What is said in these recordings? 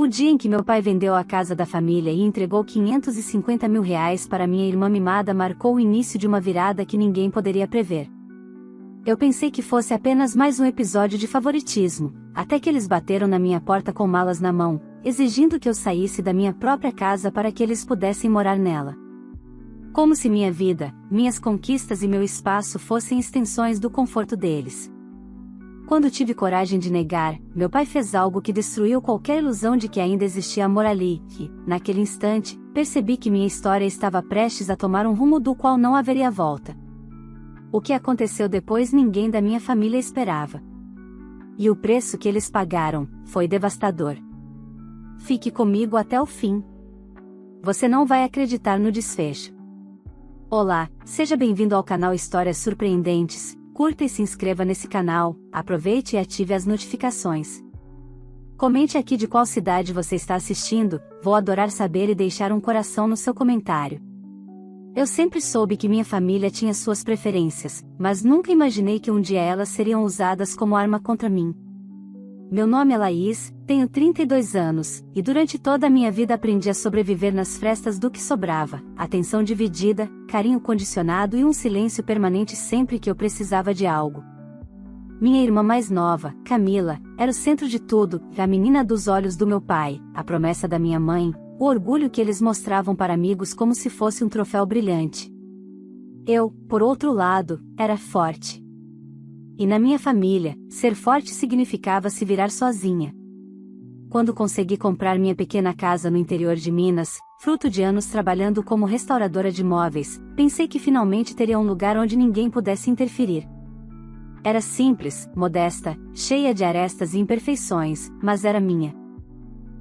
O dia em que meu pai vendeu a casa da família e entregou 550 mil reais para minha irmã mimada marcou o início de uma virada que ninguém poderia prever. Eu pensei que fosse apenas mais um episódio de favoritismo, até que eles bateram na minha porta com malas na mão, exigindo que eu saísse da minha própria casa para que eles pudessem morar nela. Como se minha vida, minhas conquistas e meu espaço fossem extensões do conforto deles. Quando tive coragem de negar, meu pai fez algo que destruiu qualquer ilusão de que ainda existia amor ali, e, naquele instante, percebi que minha história estava prestes a tomar um rumo do qual não haveria volta. O que aconteceu depois ninguém da minha família esperava. E o preço que eles pagaram foi devastador. Fique comigo até o fim. Você não vai acreditar no desfecho. Olá, seja bem-vindo ao canal Histórias Surpreendentes. Curta e se inscreva nesse canal, aproveite e ative as notificações. Comente aqui de qual cidade você está assistindo, vou adorar saber e deixar um coração no seu comentário. Eu sempre soube que minha família tinha suas preferências, mas nunca imaginei que um dia elas seriam usadas como arma contra mim. Meu nome é Laís, tenho 32 anos, e durante toda a minha vida aprendi a sobreviver nas frestas do que sobrava, atenção dividida, carinho condicionado e um silêncio permanente sempre que eu precisava de algo. Minha irmã mais nova, Camila, era o centro de tudo, a menina dos olhos do meu pai, a promessa da minha mãe, o orgulho que eles mostravam para amigos como se fosse um troféu brilhante. Eu, por outro lado, era forte. E na minha família, ser forte significava se virar sozinha. Quando consegui comprar minha pequena casa no interior de Minas, fruto de anos trabalhando como restauradora de móveis, pensei que finalmente teria um lugar onde ninguém pudesse interferir. Era simples, modesta, cheia de arestas e imperfeições, mas era minha.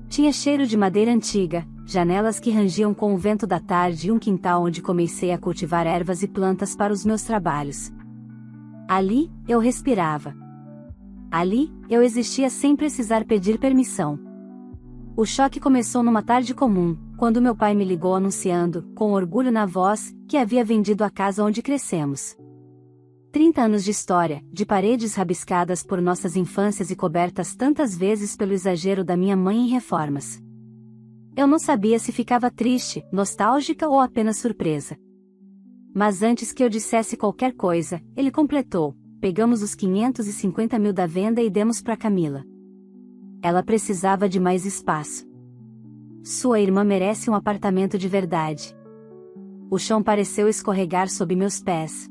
Tinha cheiro de madeira antiga, janelas que rangiam com o vento da tarde e um quintal onde comecei a cultivar ervas e plantas para os meus trabalhos. Ali, eu respirava. Ali, eu existia sem precisar pedir permissão. O choque começou numa tarde comum, quando meu pai me ligou anunciando, com orgulho na voz, que havia vendido a casa onde crescemos. 30 anos de história, de paredes rabiscadas por nossas infâncias e cobertas tantas vezes pelo exagero da minha mãe em reformas. Eu não sabia se ficava triste, nostálgica ou apenas surpresa. Mas antes que eu dissesse qualquer coisa, ele completou: pegamos os 550 mil da venda e demos para Camila. Ela precisava de mais espaço. Sua irmã merece um apartamento de verdade. O chão pareceu escorregar sob meus pés.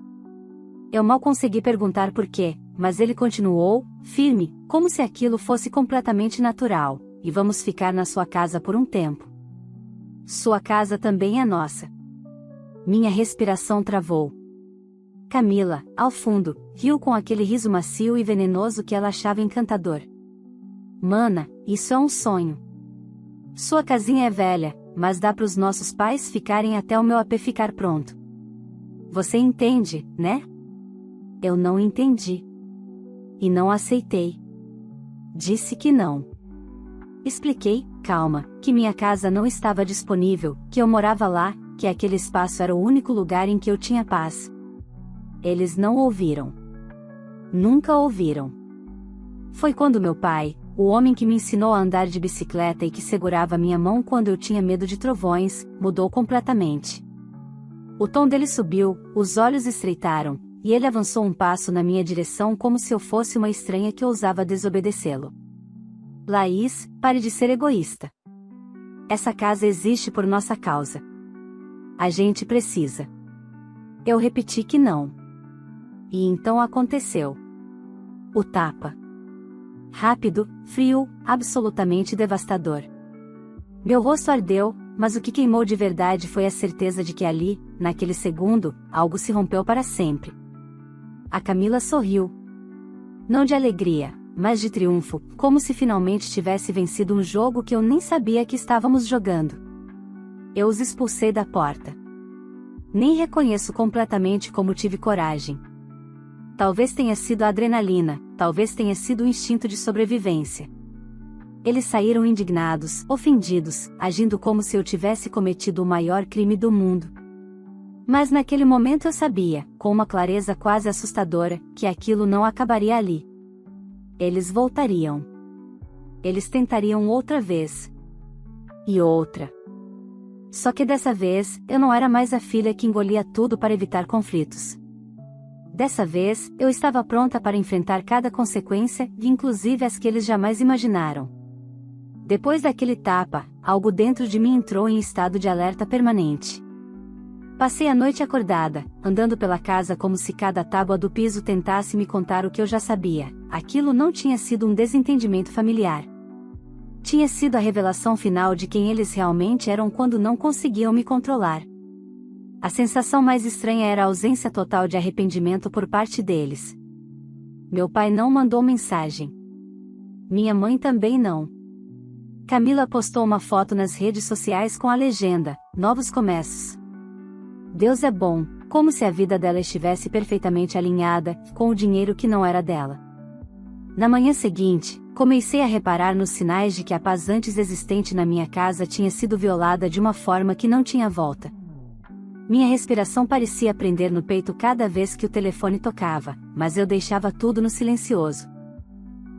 Eu mal consegui perguntar por quê, mas ele continuou, firme, como se aquilo fosse completamente natural: e vamos ficar na sua casa por um tempo. Sua casa também é nossa. Minha respiração travou. Camila, ao fundo, riu com aquele riso macio e venenoso que ela achava encantador. Mana, isso é um sonho. Sua casinha é velha, mas dá para os nossos pais ficarem até o meu AP ficar pronto. Você entende, né? Eu não entendi. E não aceitei. Disse que não. Expliquei, calma, que minha casa não estava disponível, que eu morava lá, que aquele espaço era o único lugar em que eu tinha paz. Eles não ouviram. Nunca ouviram. Foi quando meu pai, o homem que me ensinou a andar de bicicleta e que segurava minha mão quando eu tinha medo de trovões, mudou completamente. O tom dele subiu, os olhos estreitaram, e ele avançou um passo na minha direção como se eu fosse uma estranha que ousava desobedecê-lo. Laís, pare de ser egoísta. Essa casa existe por nossa causa. A gente precisa. Eu repeti que não. E então aconteceu. O tapa. Rápido, frio, absolutamente devastador. Meu rosto ardeu, mas o que queimou de verdade foi a certeza de que ali, naquele segundo, algo se rompeu para sempre. A Camila sorriu. Não de alegria, mas de triunfo, como se finalmente tivesse vencido um jogo que eu nem sabia que estávamos jogando. Eu os expulsei da porta. Nem reconheço completamente como tive coragem. Talvez tenha sido a adrenalina, talvez tenha sido o instinto de sobrevivência. Eles saíram indignados, ofendidos, agindo como se eu tivesse cometido o maior crime do mundo. Mas naquele momento eu sabia, com uma clareza quase assustadora, que aquilo não acabaria ali. Eles voltariam. Eles tentariam outra vez. E outra. Só que dessa vez, eu não era mais a filha que engolia tudo para evitar conflitos. Dessa vez, eu estava pronta para enfrentar cada consequência, inclusive as que eles jamais imaginaram. Depois daquele tapa, algo dentro de mim entrou em estado de alerta permanente. Passei a noite acordada, andando pela casa como se cada tábua do piso tentasse me contar o que eu já sabia. Aquilo não tinha sido um desentendimento familiar. Tinha sido a revelação final de quem eles realmente eram quando não conseguiam me controlar. A sensação mais estranha era a ausência total de arrependimento por parte deles. Meu pai não mandou mensagem. Minha mãe também não. Camila postou uma foto nas redes sociais com a legenda: Novos começos. Deus é bom, como se a vida dela estivesse perfeitamente alinhada com o dinheiro que não era dela. Na manhã seguinte, comecei a reparar nos sinais de que a paz antes existente na minha casa tinha sido violada de uma forma que não tinha volta. Minha respiração parecia prender no peito cada vez que o telefone tocava, mas eu deixava tudo no silencioso.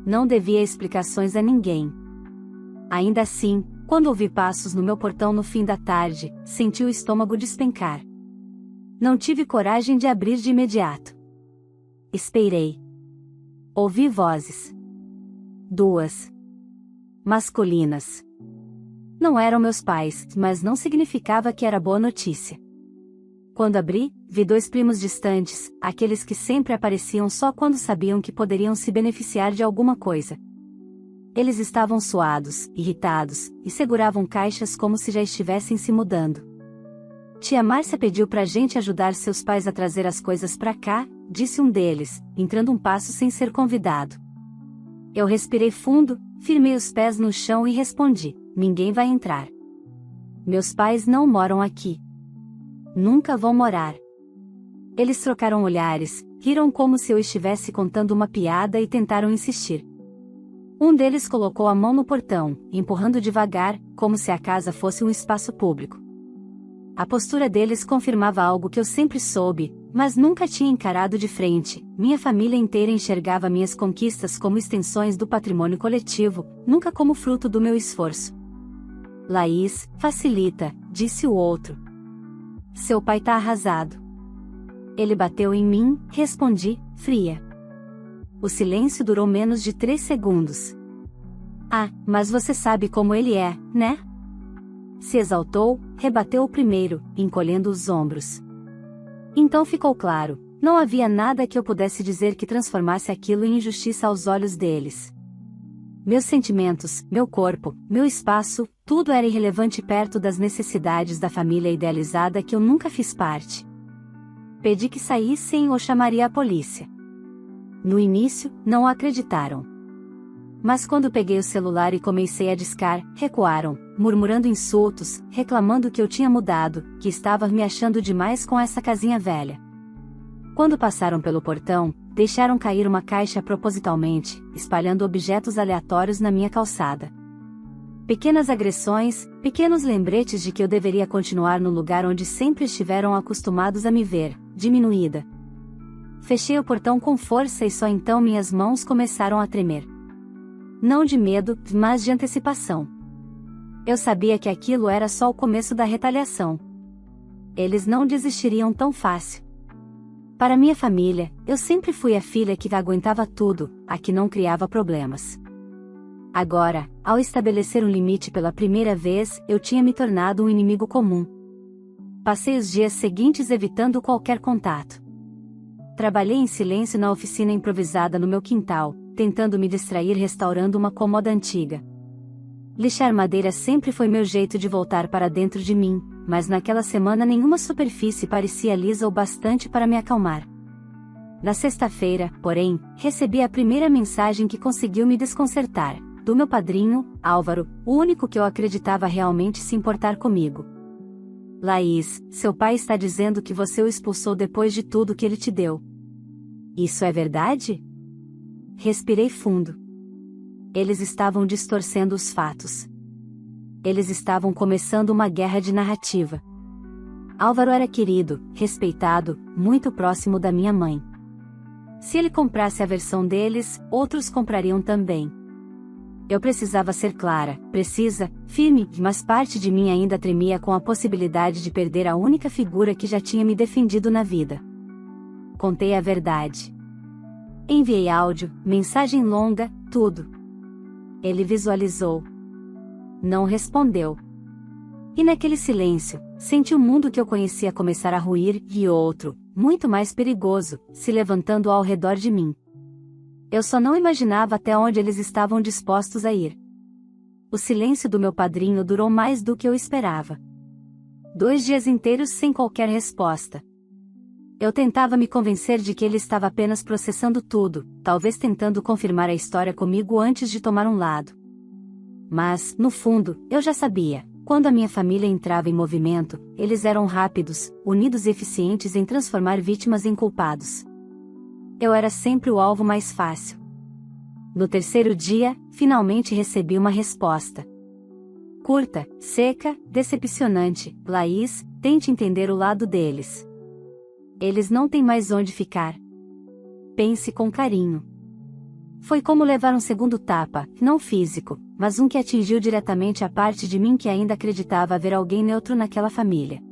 Não devia explicações a ninguém. Ainda assim, quando ouvi passos no meu portão no fim da tarde, senti o estômago despencar. Não tive coragem de abrir de imediato. Esperei. Ouvi vozes. 2. Masculinas. Não eram meus pais, mas não significava que era boa notícia. Quando abri, vi 2 primos distantes, aqueles que sempre apareciam só quando sabiam que poderiam se beneficiar de alguma coisa. Eles estavam suados, irritados, e seguravam caixas como se já estivessem se mudando. Tia Márcia pediu pra gente ajudar seus pais a trazer as coisas pra cá, disse um deles, entrando um passo sem ser convidado. Eu respirei fundo, firmei os pés no chão e respondi: ninguém vai entrar. Meus pais não moram aqui. Nunca vão morar. Eles trocaram olhares, riram como se eu estivesse contando uma piada e tentaram insistir. Um deles colocou a mão no portão, empurrando devagar, como se a casa fosse um espaço público. A postura deles confirmava algo que eu sempre soube, mas nunca tinha encarado de frente. Minha família inteira enxergava minhas conquistas como extensões do patrimônio coletivo, nunca como fruto do meu esforço. Laís, facilita, disse o outro. Seu pai tá arrasado. Ele bateu em mim, respondi, fria. O silêncio durou menos de 3 segundos. Ah, mas você sabe como ele é, né? Se exaltou, rebateu o primeiro, encolhendo os ombros. Então ficou claro, não havia nada que eu pudesse dizer que transformasse aquilo em injustiça aos olhos deles. Meus sentimentos, meu corpo, meu espaço, tudo era irrelevante perto das necessidades da família idealizada que eu nunca fiz parte. Pedi que saíssem ou chamaria a polícia. No início, não acreditaram. Mas quando peguei o celular e comecei a discar, recuaram, murmurando insultos, reclamando que eu tinha mudado, que estava me achando demais com essa casinha velha. Quando passaram pelo portão, deixaram cair uma caixa propositalmente, espalhando objetos aleatórios na minha calçada. Pequenas agressões, pequenos lembretes de que eu deveria continuar no lugar onde sempre estiveram acostumados a me ver, diminuída. Fechei o portão com força e só então minhas mãos começaram a tremer. Não de medo, mas de antecipação. Eu sabia que aquilo era só o começo da retaliação. Eles não desistiriam tão fácil. Para minha família, eu sempre fui a filha que aguentava tudo, a que não criava problemas. Agora, ao estabelecer um limite pela primeira vez, eu tinha me tornado um inimigo comum. Passei os dias seguintes evitando qualquer contato. Trabalhei em silêncio na oficina improvisada no meu quintal, tentando me distrair restaurando uma cômoda antiga. Lixar madeira sempre foi meu jeito de voltar para dentro de mim, mas naquela semana nenhuma superfície parecia lisa o bastante para me acalmar. Na sexta-feira, porém, recebi a primeira mensagem que conseguiu me desconcertar, do meu padrinho, Álvaro, o único que eu acreditava realmente se importar comigo. Laís, seu pai está dizendo que você o expulsou depois de tudo que ele te deu. Isso é verdade? Respirei fundo. Eles estavam distorcendo os fatos. Eles estavam começando uma guerra de narrativa. Álvaro era querido, respeitado, muito próximo da minha mãe. Se ele comprasse a versão deles, outros comprariam também. Eu precisava ser clara, precisa, firme, mas parte de mim ainda tremia com a possibilidade de perder a única figura que já tinha me defendido na vida. Contei a verdade. Enviei áudio, mensagem longa, tudo. Ele visualizou. Não respondeu. E naquele silêncio, senti o mundo que eu conhecia começar a ruir, e outro, muito mais perigoso, se levantando ao redor de mim. Eu só não imaginava até onde eles estavam dispostos a ir. O silêncio do meu padrinho durou mais do que eu esperava. 2 dias inteiros sem qualquer resposta. Eu tentava me convencer de que ele estava apenas processando tudo, talvez tentando confirmar a história comigo antes de tomar um lado. Mas, no fundo, eu já sabia. Quando a minha família entrava em movimento, eles eram rápidos, unidos e eficientes em transformar vítimas em culpados. Eu era sempre o alvo mais fácil. No 3º dia, finalmente recebi uma resposta. Curta, seca, decepcionante: Laís, tente entender o lado deles. Eles não têm mais onde ficar. Pense com carinho. Foi como levar um segundo tapa, não físico, mas um que atingiu diretamente a parte de mim que ainda acreditava haver alguém neutro naquela família.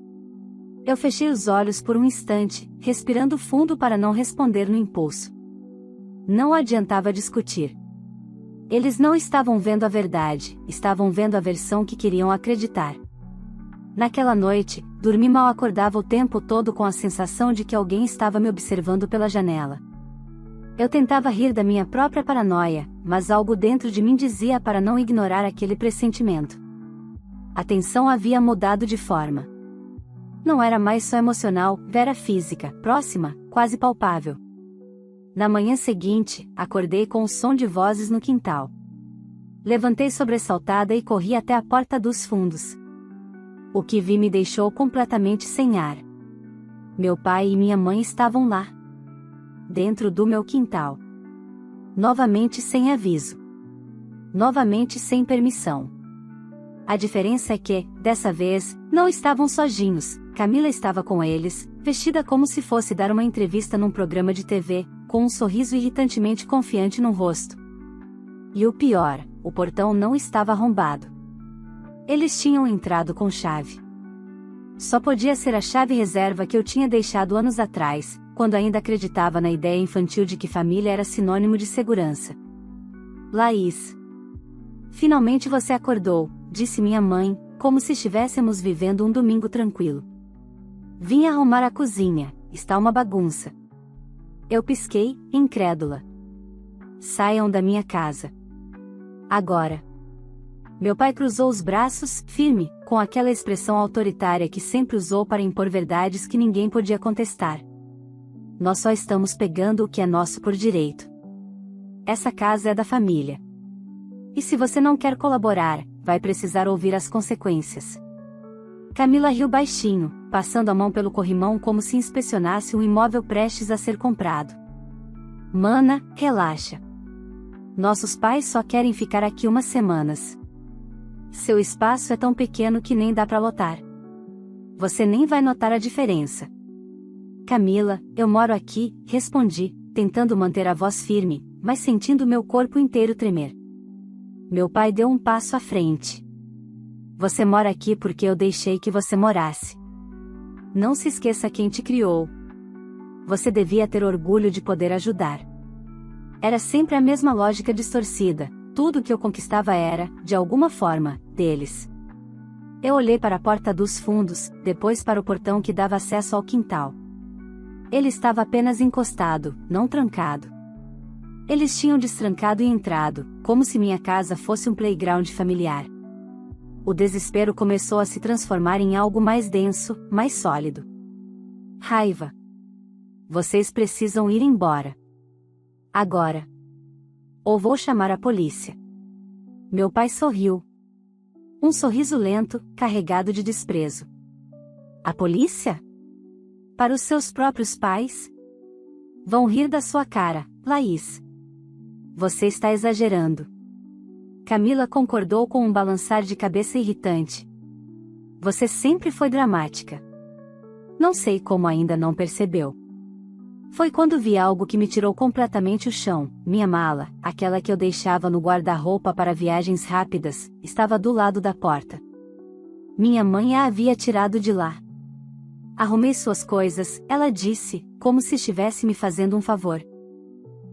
Eu fechei os olhos por um instante, respirando fundo para não responder no impulso. Não adiantava discutir. Eles não estavam vendo a verdade, estavam vendo a versão que queriam acreditar. Naquela noite, dormi mal, acordava o tempo todo com a sensação de que alguém estava me observando pela janela. Eu tentava rir da minha própria paranoia, mas algo dentro de mim dizia para não ignorar aquele pressentimento. A tensão havia mudado de forma. Não era mais só emocional, era física, próxima, quase palpável. Na manhã seguinte, acordei com o som de vozes no quintal. Levantei sobressaltada e corri até a porta dos fundos. O que vi me deixou completamente sem ar. Meu pai e minha mãe estavam lá. Dentro do meu quintal. Novamente sem aviso. Novamente sem permissão. A diferença é que, dessa vez, não estavam sozinhos. Camila estava com eles, vestida como se fosse dar uma entrevista num programa de TV, com um sorriso irritantemente confiante no rosto. E o pior, o portão não estava arrombado. Eles tinham entrado com chave. Só podia ser a chave reserva que eu tinha deixado anos atrás, quando ainda acreditava na ideia infantil de que família era sinônimo de segurança. Laís. Finalmente você acordou, disse minha mãe, como se estivéssemos vivendo um domingo tranquilo. Vim arrumar a cozinha, está uma bagunça. Eu pisquei, incrédula. Saiam da minha casa. Agora. Meu pai cruzou os braços, firme, com aquela expressão autoritária que sempre usou para impor verdades que ninguém podia contestar. Nós só estamos pegando o que é nosso por direito. Essa casa é da família. E se você não quer colaborar, vai precisar ouvir as consequências. Camila riu baixinho, passando a mão pelo corrimão como se inspecionasse um imóvel prestes a ser comprado. Mana, relaxa. Nossos pais só querem ficar aqui umas semanas. Seu espaço é tão pequeno que nem dá para lotar. Você nem vai notar a diferença. Camila, eu moro aqui, respondi, tentando manter a voz firme, mas sentindo meu corpo inteiro tremer. Meu pai deu um passo à frente. Você mora aqui porque eu deixei que você morasse. Não se esqueça quem te criou. Você devia ter orgulho de poder ajudar. Era sempre a mesma lógica distorcida, tudo que eu conquistava era, de alguma forma, deles. Eu olhei para a porta dos fundos, depois para o portão que dava acesso ao quintal. Ele estava apenas encostado, não trancado. Eles tinham destrancado e entrado, como se minha casa fosse um playground familiar. O desespero começou a se transformar em algo mais denso, mais sólido. Raiva. Vocês precisam ir embora. Agora. Ou vou chamar a polícia. Meu pai sorriu. Um sorriso lento, carregado de desprezo. A polícia? Para os seus próprios pais? Vão rir da sua cara, Laís. Você está exagerando. Camila concordou com um balançar de cabeça irritante. Você sempre foi dramática. Não sei como ainda não percebeu. Foi quando vi algo que me tirou completamente o chão. Minha mala, aquela que eu deixava no guarda-roupa para viagens rápidas, estava do lado da porta. Minha mãe a havia tirado de lá. Arrumei suas coisas, ela disse, como se estivesse me fazendo um favor.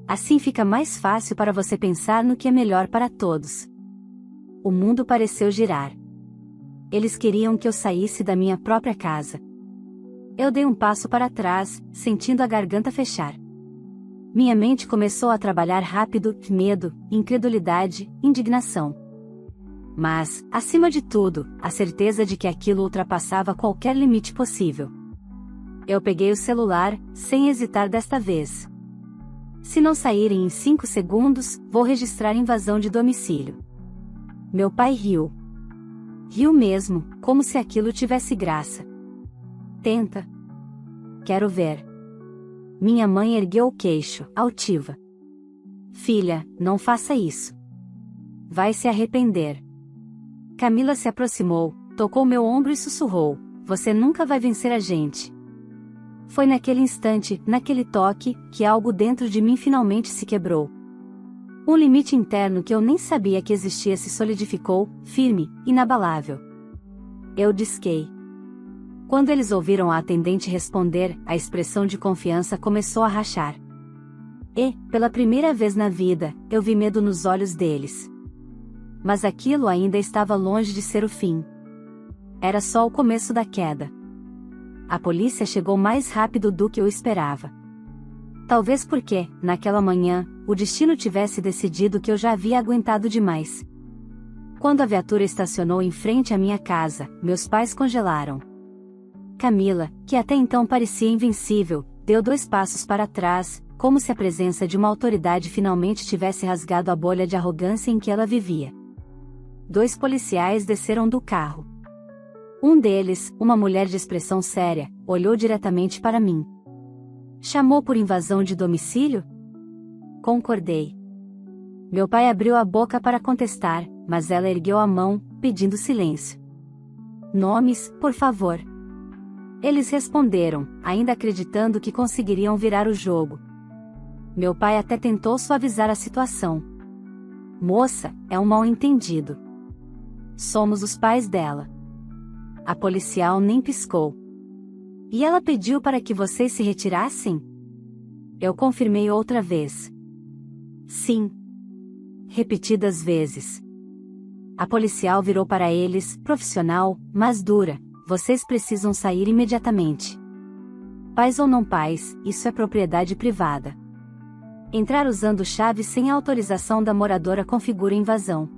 Assim fica mais fácil para você pensar no que é melhor para todos. O mundo pareceu girar. Eles queriam que eu saísse da minha própria casa. Eu dei um passo para trás, sentindo a garganta fechar. Minha mente começou a trabalhar rápido, medo, incredulidade, indignação. Mas, acima de tudo, a certeza de que aquilo ultrapassava qualquer limite possível. Eu peguei o celular, sem hesitar desta vez. Se não saírem em 5 segundos, vou registrar invasão de domicílio. Meu pai riu. Riu mesmo, como se aquilo tivesse graça. Tenta. Quero ver. Minha mãe ergueu o queixo, altiva. Filha, não faça isso. Vai se arrepender. Camila se aproximou, tocou meu ombro e sussurrou: você nunca vai vencer a gente. Foi naquele instante, naquele toque, que algo dentro de mim finalmente se quebrou. Um limite interno que eu nem sabia que existia se solidificou, firme, inabalável. Eu disquei. Quando eles ouviram a atendente responder, a expressão de confiança começou a rachar. E, pela primeira vez na vida, eu vi medo nos olhos deles. Mas aquilo ainda estava longe de ser o fim. Era só o começo da queda. A polícia chegou mais rápido do que eu esperava. Talvez porque, naquela manhã, o destino tivesse decidido que eu já havia aguentado demais. Quando a viatura estacionou em frente à minha casa, meus pais congelaram. Camila, que até então parecia invencível, deu 2 passos para trás, como se a presença de uma autoridade finalmente tivesse rasgado a bolha de arrogância em que ela vivia. 2 policiais desceram do carro. Um deles, uma mulher de expressão séria, olhou diretamente para mim. Chamou por invasão de domicílio? Concordei. Meu pai abriu a boca para contestar, mas ela ergueu a mão, pedindo silêncio. Nomes, por favor. Eles responderam, ainda acreditando que conseguiriam virar o jogo. Meu pai até tentou suavizar a situação. Moça, é um mal-entendido. Somos os pais dela. A policial nem piscou. E ela pediu para que vocês se retirassem? Eu confirmei outra vez. Sim. Repetidas vezes. A policial virou para eles, profissional, mas dura: vocês precisam sair imediatamente. Pais ou não pais, isso é propriedade privada. Entrar usando chave sem autorização da moradora configura invasão.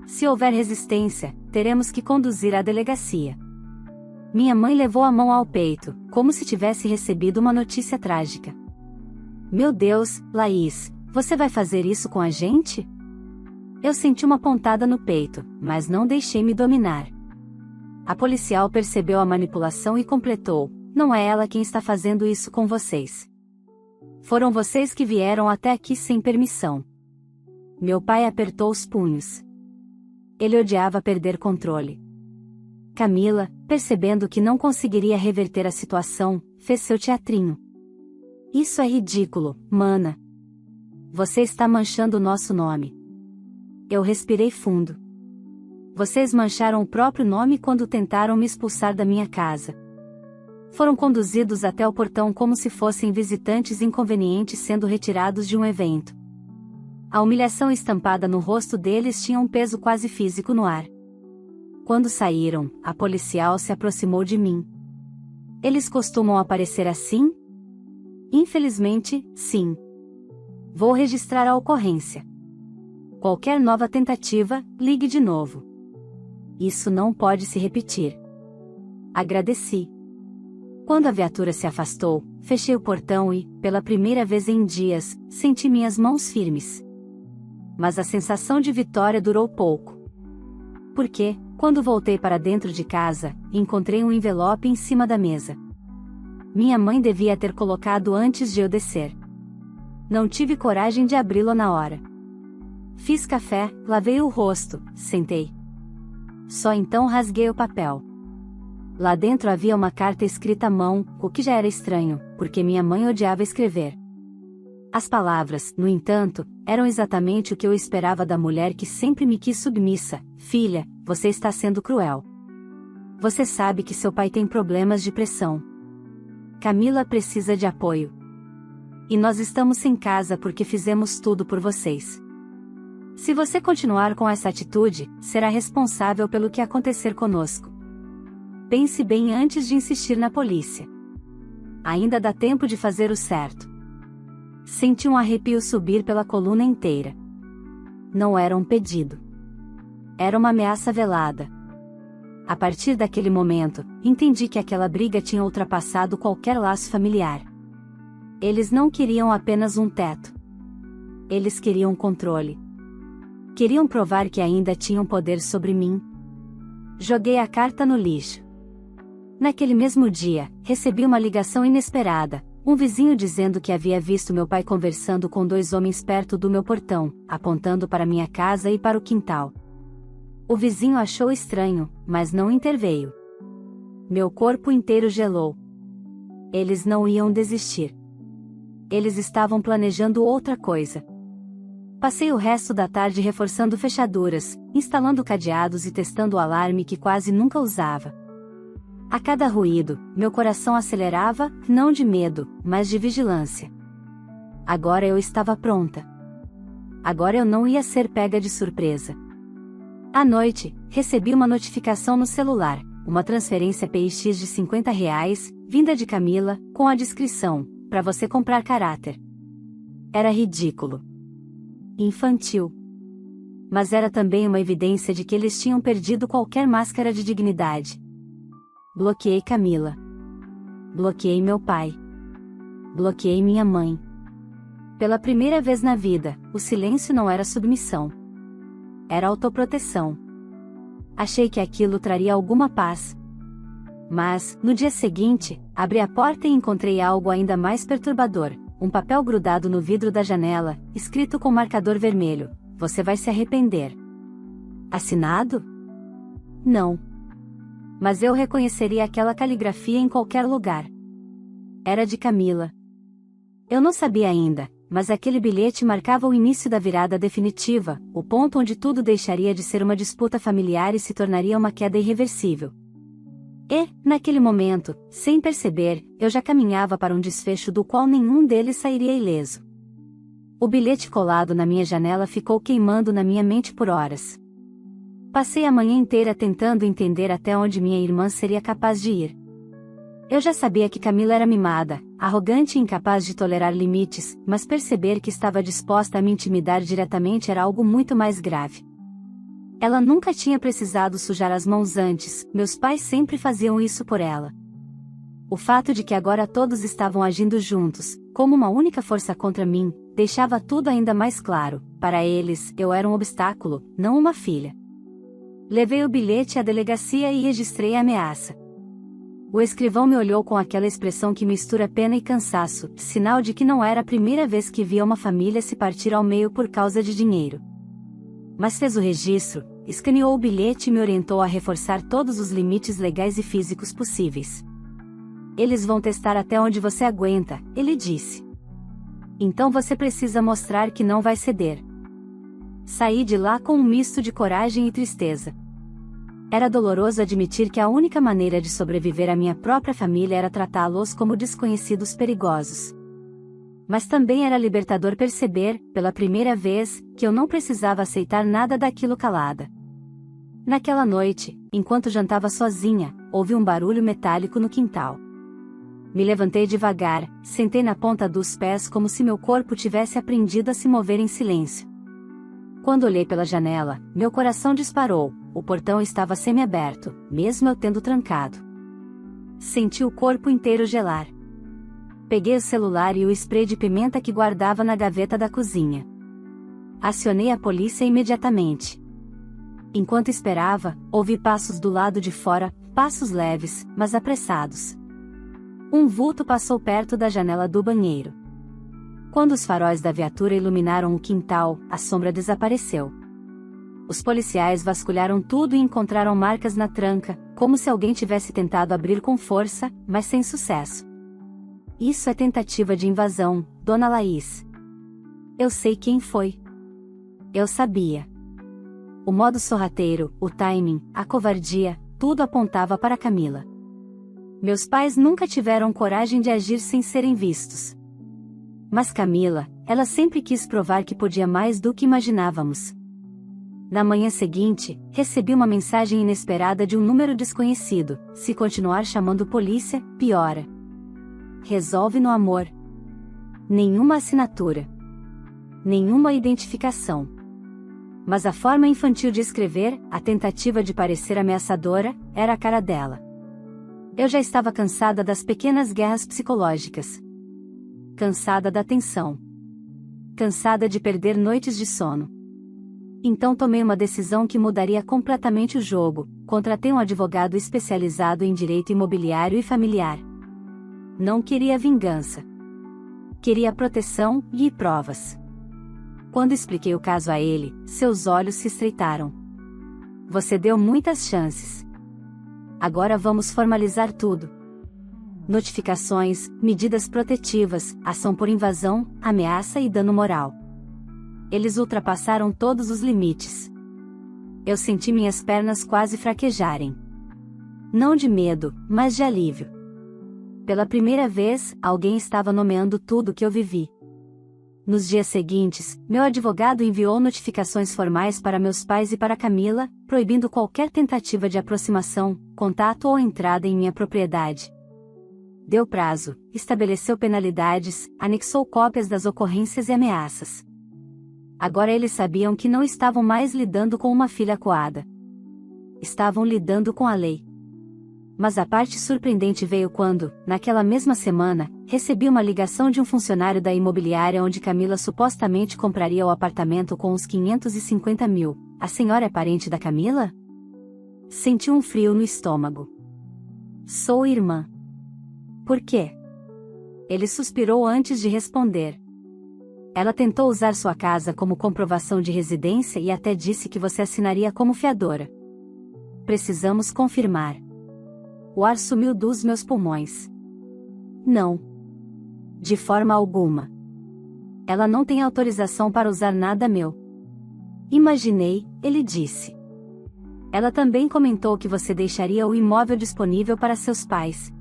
Se houver resistência, teremos que conduzir à delegacia. Minha mãe levou a mão ao peito, como se tivesse recebido uma notícia trágica. Meu Deus, Laís, você vai fazer isso com a gente? Eu senti uma pontada no peito, mas não deixei me dominar. A policial percebeu a manipulação e completou: não é ela quem está fazendo isso com vocês. Foram vocês que vieram até aqui sem permissão. Meu pai apertou os punhos. Ele odiava perder controle. Camila, percebendo que não conseguiria reverter a situação, fez seu teatrinho. Isso é ridículo, mana. Você está manchando o nosso nome. Eu respirei fundo. Vocês mancharam o próprio nome quando tentaram me expulsar da minha casa. Foram conduzidos até o portão como se fossem visitantes inconvenientes sendo retirados de um evento. A humilhação estampada no rosto deles tinha um peso quase físico no ar. Quando saíram, a policial se aproximou de mim. Eles costumam aparecer assim? Infelizmente, sim. Vou registrar a ocorrência. Qualquer nova tentativa, ligue de novo. Isso não pode se repetir. Agradeci. Quando a viatura se afastou, fechei o portão e, pela primeira vez em dias, senti minhas mãos firmes. Mas a sensação de vitória durou pouco. Porque, quando voltei para dentro de casa, encontrei um envelope em cima da mesa. Minha mãe devia ter colocado antes de eu descer. Não tive coragem de abri-lo na hora. Fiz café, lavei o rosto, sentei. Só então rasguei o papel. Lá dentro havia uma carta escrita à mão, o que já era estranho, porque minha mãe odiava escrever. As palavras, no entanto, eram exatamente o que eu esperava da mulher que sempre me quis submissa: filha, você está sendo cruel. Você sabe que seu pai tem problemas de pressão. Camila precisa de apoio. E nós estamos sem casa porque fizemos tudo por vocês. Se você continuar com essa atitude, será responsável pelo que acontecer conosco. Pense bem antes de insistir na polícia. Ainda dá tempo de fazer o certo. Senti um arrepio subir pela coluna inteira. Não era um pedido. Era uma ameaça velada. A partir daquele momento, entendi que aquela briga tinha ultrapassado qualquer laço familiar. Eles não queriam apenas um teto. Eles queriam controle. Queriam provar que ainda tinham poder sobre mim. Joguei a carta no lixo. Naquele mesmo dia, recebi uma ligação inesperada, um vizinho dizendo que havia visto meu pai conversando com dois homens perto do meu portão, apontando para minha casa e para o quintal. O vizinho achou estranho, mas não interveio. Meu corpo inteiro gelou. Eles não iam desistir. Eles estavam planejando outra coisa. Passei o resto da tarde reforçando fechaduras, instalando cadeados e testando o alarme que quase nunca usava. A cada ruído, meu coração acelerava, não de medo, mas de vigilância. Agora eu estava pronta. Agora eu não ia ser pega de surpresa. À noite, recebi uma notificação no celular, uma transferência PX de R$ 50, vinda de Camila, com a descrição: para você comprar caráter. Era ridículo. Infantil. Mas era também uma evidência de que eles tinham perdido qualquer máscara de dignidade. Bloqueei Camila. Bloqueei meu pai. Bloqueei minha mãe. Pela primeira vez na vida, o silêncio não era submissão. Era autoproteção. Achei que aquilo traria alguma paz. Mas, no dia seguinte, abri a porta e encontrei algo ainda mais perturbador: um papel grudado no vidro da janela, escrito com marcador vermelho: você vai se arrepender. Assinado? Não. Mas eu reconheceria aquela caligrafia em qualquer lugar. Era de Camila. Eu não sabia ainda, mas aquele bilhete marcava o início da virada definitiva, o ponto onde tudo deixaria de ser uma disputa familiar e se tornaria uma queda irreversível. E, naquele momento, sem perceber, eu já caminhava para um desfecho do qual nenhum deles sairia ileso. O bilhete colado na minha janela ficou queimando na minha mente por horas. Passei a manhã inteira tentando entender até onde minha irmã seria capaz de ir. Eu já sabia que Camila era mimada, arrogante e incapaz de tolerar limites, mas perceber que estava disposta a me intimidar diretamente era algo muito mais grave. Ela nunca tinha precisado sujar as mãos antes, meus pais sempre faziam isso por ela. O fato de que agora todos estavam agindo juntos, como uma única força contra mim, deixava tudo ainda mais claro: para eles, eu era um obstáculo, não uma filha. Levei o bilhete à delegacia e registrei a ameaça. O escrivão me olhou com aquela expressão que mistura pena e cansaço, sinal de que não era a primeira vez que via uma família se partir ao meio por causa de dinheiro. Mas fez o registro, escaneou o bilhete e me orientou a reforçar todos os limites legais e físicos possíveis. Eles vão testar até onde você aguenta, ele disse. Então você precisa mostrar que não vai ceder. Saí de lá com um misto de coragem e tristeza. Era doloroso admitir que a única maneira de sobreviver à minha própria família era tratá-los como desconhecidos perigosos. Mas também era libertador perceber, pela primeira vez, que eu não precisava aceitar nada daquilo calada. Naquela noite, enquanto jantava sozinha, ouvi um barulho metálico no quintal. Me levantei devagar, sentei na ponta dos pés como se meu corpo tivesse aprendido a se mover em silêncio. Quando olhei pela janela, meu coração disparou, o portão estava semiaberto, mesmo eu tendo trancado. Senti o corpo inteiro gelar. Peguei o celular e o spray de pimenta que guardava na gaveta da cozinha. Acionei a polícia imediatamente. Enquanto esperava, ouvi passos do lado de fora, passos leves, mas apressados. Um vulto passou perto da janela do banheiro. Quando os faróis da viatura iluminaram o quintal, a sombra desapareceu. Os policiais vasculharam tudo e encontraram marcas na tranca, como se alguém tivesse tentado abrir com força, mas sem sucesso. Isso é tentativa de invasão, Dona Laís. Eu sei quem foi. Eu sabia. O modo sorrateiro, o timing, a covardia, tudo apontava para Camila. Meus pais nunca tiveram coragem de agir sem serem vistos. Mas Camila, ela sempre quis provar que podia mais do que imaginávamos. Na manhã seguinte, recebi uma mensagem inesperada de um número desconhecido: se continuar chamando polícia, piora. Resolve no amor. Nenhuma assinatura. Nenhuma identificação. Mas a forma infantil de escrever, a tentativa de parecer ameaçadora, era a cara dela. Eu já estava cansada das pequenas guerras psicológicas. Cansada da tensão. Cansada de perder noites de sono. Então tomei uma decisão que mudaria completamente o jogo. Contratei um advogado especializado em direito imobiliário e familiar. Não queria vingança. Queria proteção e provas. Quando expliquei o caso a ele, seus olhos se estreitaram. Você deu muitas chances. Agora vamos formalizar tudo. Notificações, medidas protetivas, ação por invasão, ameaça e dano moral. Eles ultrapassaram todos os limites. Eu senti minhas pernas quase fraquejarem. Não de medo, mas de alívio. Pela primeira vez, alguém estava nomeando tudo o que eu vivi. Nos dias seguintes, meu advogado enviou notificações formais para meus pais e para Camila, proibindo qualquer tentativa de aproximação, contato ou entrada em minha propriedade. Deu prazo, estabeleceu penalidades, anexou cópias das ocorrências e ameaças. Agora eles sabiam que não estavam mais lidando com uma filha coada. Estavam lidando com a lei. Mas a parte surpreendente veio quando, naquela mesma semana, recebi uma ligação de um funcionário da imobiliária onde Camila supostamente compraria o apartamento com os 550 mil. A senhora é parente da Camila? Senti um frio no estômago. Sou irmã. Por quê? Ele suspirou antes de responder. Ela tentou usar sua casa como comprovação de residência e até disse que você assinaria como fiadora. Precisamos confirmar. O ar sumiu dos meus pulmões. Não. De forma alguma. Ela não tem autorização para usar nada meu. Imaginei, ele disse. Ela também comentou que você deixaria o imóvel disponível para seus pais.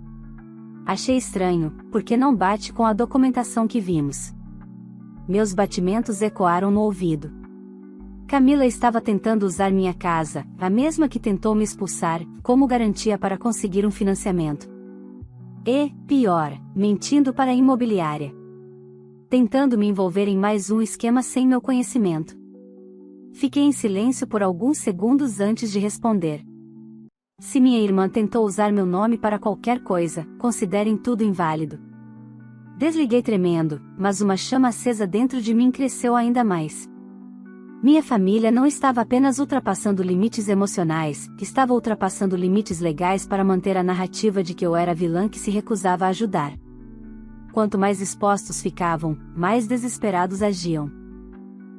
Achei estranho, porque não bate com a documentação que vimos. Meus batimentos ecoaram no ouvido. Camila estava tentando usar minha casa, a mesma que tentou me expulsar, como garantia para conseguir um financiamento. E, pior, mentindo para a imobiliária. Tentando me envolver em mais um esquema sem meu conhecimento. Fiquei em silêncio por alguns segundos antes de responder. Se minha irmã tentou usar meu nome para qualquer coisa, considerem tudo inválido. Desliguei tremendo, mas uma chama acesa dentro de mim cresceu ainda mais. Minha família não estava apenas ultrapassando limites emocionais, estava ultrapassando limites legais para manter a narrativa de que eu era a vilã que se recusava a ajudar. Quanto mais expostos ficavam, mais desesperados agiam.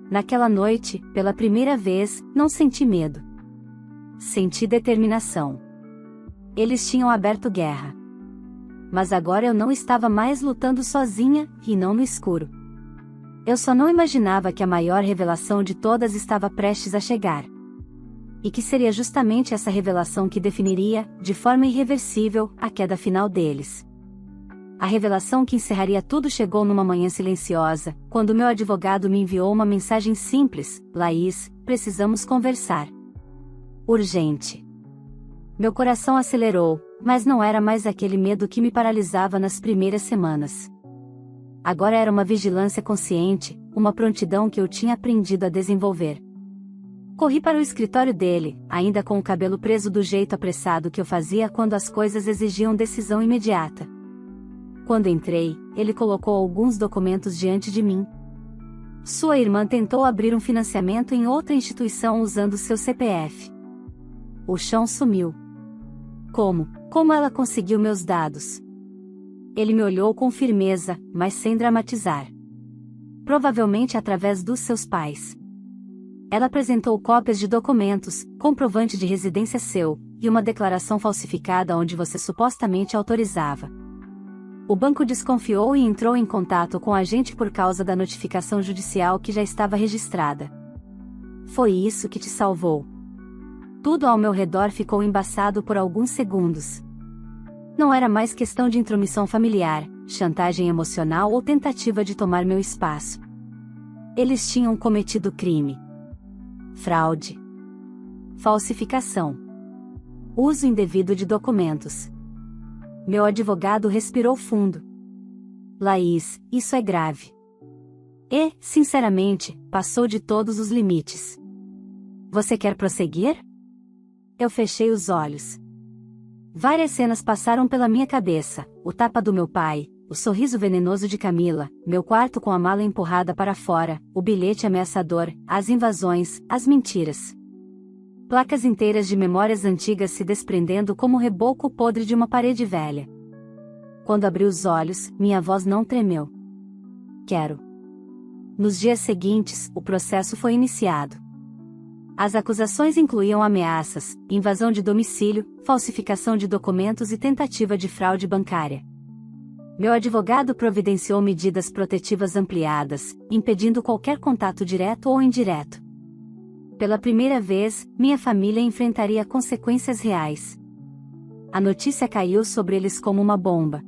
Naquela noite, pela primeira vez, não senti medo. Senti determinação. Eles tinham aberto guerra. Mas agora eu não estava mais lutando sozinha, e não no escuro. Eu só não imaginava que a maior revelação de todas estava prestes a chegar. E que seria justamente essa revelação que definiria, de forma irreversível, a queda final deles. A revelação que encerraria tudo chegou numa manhã silenciosa, quando meu advogado me enviou uma mensagem simples: Laís, precisamos conversar. Urgente. Meu coração acelerou, mas não era mais aquele medo que me paralisava nas primeiras semanas. Agora era uma vigilância consciente, uma prontidão que eu tinha aprendido a desenvolver. Corri para o escritório dele, ainda com o cabelo preso do jeito apressado que eu fazia quando as coisas exigiam decisão imediata. Quando entrei, ele colocou alguns documentos diante de mim. Sua irmã tentou abrir um financiamento em outra instituição usando seu CPF. O chão sumiu. Como? Como ela conseguiu meus dados? Ele me olhou com firmeza, mas sem dramatizar. Provavelmente através dos seus pais. Ela apresentou cópias de documentos, comprovante de residência seu, e uma declaração falsificada onde você supostamente autorizava. O banco desconfiou e entrou em contato com a gente por causa da notificação judicial que já estava registrada. Foi isso que te salvou. Tudo ao meu redor ficou embaçado por alguns segundos. Não era mais questão de intromissão familiar, chantagem emocional ou tentativa de tomar meu espaço. Eles tinham cometido crime. Fraude. Falsificação. Uso indevido de documentos. Meu advogado respirou fundo. Laís, isso é grave. E, sinceramente, passou de todos os limites. Você quer prosseguir? Eu fechei os olhos. Várias cenas passaram pela minha cabeça: o tapa do meu pai, o sorriso venenoso de Camila, meu quarto com a mala empurrada para fora, o bilhete ameaçador, as invasões, as mentiras. Placas inteiras de memórias antigas se desprendendo como o reboco podre de uma parede velha. Quando abri os olhos, minha voz não tremeu. Quero. Nos dias seguintes, o processo foi iniciado. As acusações incluíam ameaças, invasão de domicílio, falsificação de documentos e tentativa de fraude bancária. Meu advogado providenciou medidas protetivas ampliadas, impedindo qualquer contato direto ou indireto. Pela primeira vez, minha família enfrentaria consequências reais. A notícia caiu sobre eles como uma bomba.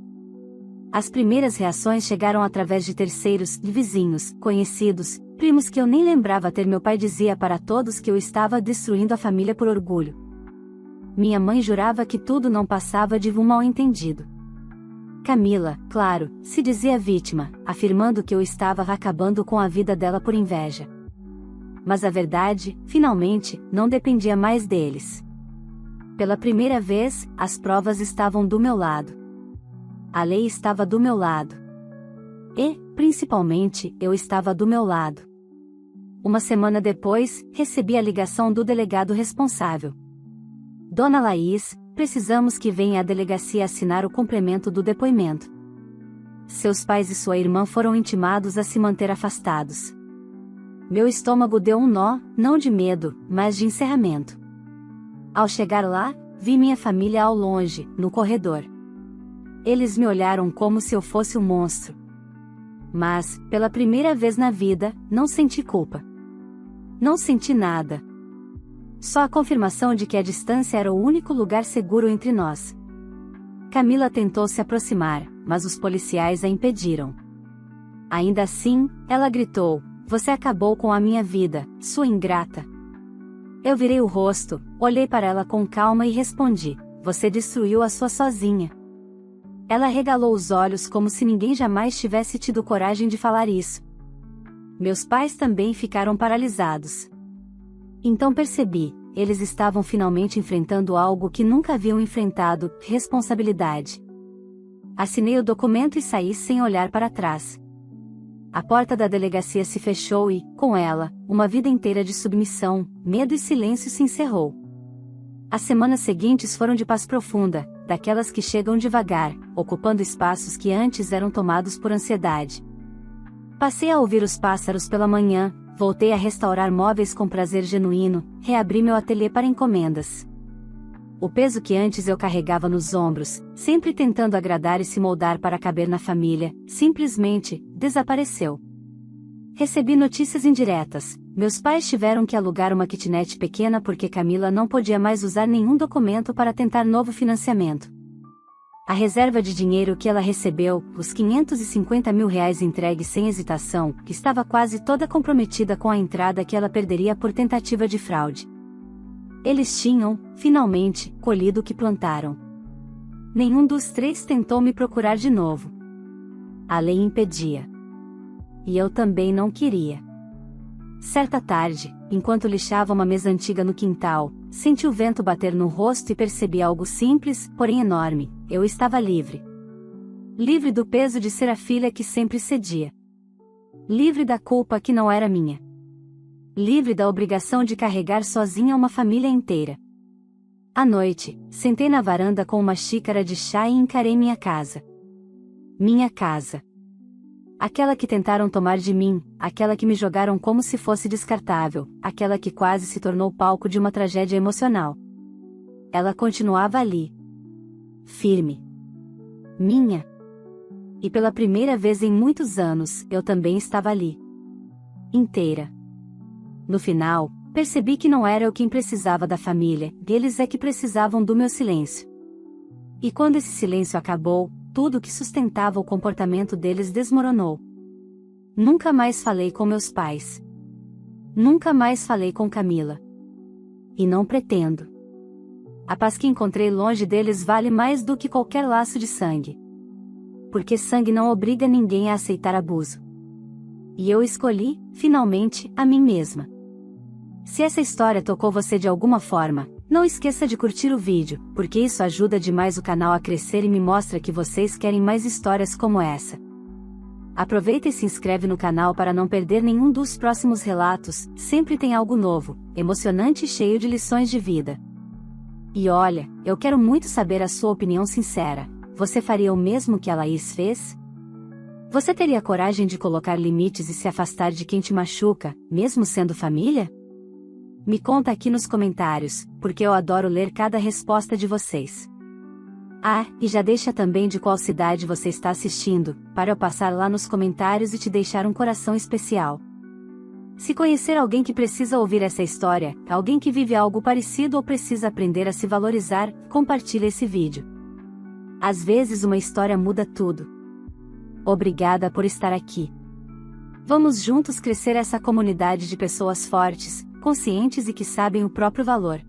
As primeiras reações chegaram através de terceiros, de vizinhos, conhecidos, primos que eu nem lembrava ter. Meu pai dizia para todos que eu estava destruindo a família por orgulho. Minha mãe jurava que tudo não passava de um mal-entendido. Camila, claro, se dizia vítima, afirmando que eu estava acabando com a vida dela por inveja. Mas a verdade, finalmente, não dependia mais deles. Pela primeira vez, as provas estavam do meu lado. A lei estava do meu lado. E, principalmente, eu estava do meu lado. Uma semana depois, recebi a ligação do delegado responsável. Dona Laís, precisamos que venha à delegacia assinar o complemento do depoimento. Seus pais e sua irmã foram intimados a se manter afastados. Meu estômago deu um nó, não de medo, mas de encerramento. Ao chegar lá, vi minha família ao longe, no corredor. Eles me olharam como se eu fosse um monstro. Mas, pela primeira vez na vida, não senti culpa. Não senti nada. Só a confirmação de que a distância era o único lugar seguro entre nós. Camila tentou se aproximar, mas os policiais a impediram. Ainda assim, ela gritou: "Você acabou com a minha vida, sua ingrata." Eu virei o rosto, olhei para ela com calma e respondi: "Você destruiu a sua sozinha." Ela regalou os olhos como se ninguém jamais tivesse tido coragem de falar isso. Meus pais também ficaram paralisados. Então percebi, eles estavam finalmente enfrentando algo que nunca haviam enfrentado: responsabilidade. Assinei o documento e saí sem olhar para trás. A porta da delegacia se fechou e, com ela, uma vida inteira de submissão, medo e silêncio se encerrou. As semanas seguintes foram de paz profunda, daquelas que chegam devagar, ocupando espaços que antes eram tomados por ansiedade. Passei a ouvir os pássaros pela manhã, voltei a restaurar móveis com prazer genuíno, reabri meu ateliê para encomendas. O peso que antes eu carregava nos ombros, sempre tentando agradar e se moldar para caber na família, simplesmente desapareceu. Recebi notícias indiretas. Meus pais tiveram que alugar uma kitnet pequena porque Camila não podia mais usar nenhum documento para tentar novo financiamento. A reserva de dinheiro que ela recebeu, os R$ 550 mil entregues sem hesitação, estava quase toda comprometida com a entrada que ela perderia por tentativa de fraude. Eles tinham, finalmente, colhido o que plantaram. Nenhum dos três tentou me procurar de novo. A lei impedia. E eu também não queria. Certa tarde, enquanto lixava uma mesa antiga no quintal, senti o vento bater no rosto e percebi algo simples, porém enorme: eu estava livre. Livre do peso de ser a filha que sempre cedia. Livre da culpa que não era minha. Livre da obrigação de carregar sozinha uma família inteira. À noite, sentei na varanda com uma xícara de chá e encarei minha casa. Minha casa. Aquela que tentaram tomar de mim, aquela que me jogaram como se fosse descartável, aquela que quase se tornou palco de uma tragédia emocional. Ela continuava ali. Firme. Minha. E pela primeira vez em muitos anos, eu também estava ali. Inteira. No final, percebi que não era eu quem precisava da família, eles é que precisavam do meu silêncio. E quando esse silêncio acabou, tudo que sustentava o comportamento deles desmoronou. Nunca mais falei com meus pais. Nunca mais falei com Camila. E não pretendo. A paz que encontrei longe deles vale mais do que qualquer laço de sangue. Porque sangue não obriga ninguém a aceitar abuso. E eu escolhi, finalmente, a mim mesma. Se essa história tocou você de alguma forma, não esqueça de curtir o vídeo, porque isso ajuda demais o canal a crescer e me mostra que vocês querem mais histórias como essa. Aproveita e se inscreve no canal para não perder nenhum dos próximos relatos, sempre tem algo novo, emocionante e cheio de lições de vida. E olha, eu quero muito saber a sua opinião sincera. Você faria o mesmo que a Laís fez? Você teria coragem de colocar limites e se afastar de quem te machuca, mesmo sendo família? Me conta aqui nos comentários, porque eu adoro ler cada resposta de vocês. Ah, e já deixa também de qual cidade você está assistindo, para eu passar lá nos comentários e te deixar um coração especial. Se conhecer alguém que precisa ouvir essa história, alguém que vive algo parecido ou precisa aprender a se valorizar, compartilhe esse vídeo. Às vezes uma história muda tudo. Obrigada por estar aqui. Vamos juntos crescer essa comunidade de pessoas fortes, conscientes e que sabem o próprio valor.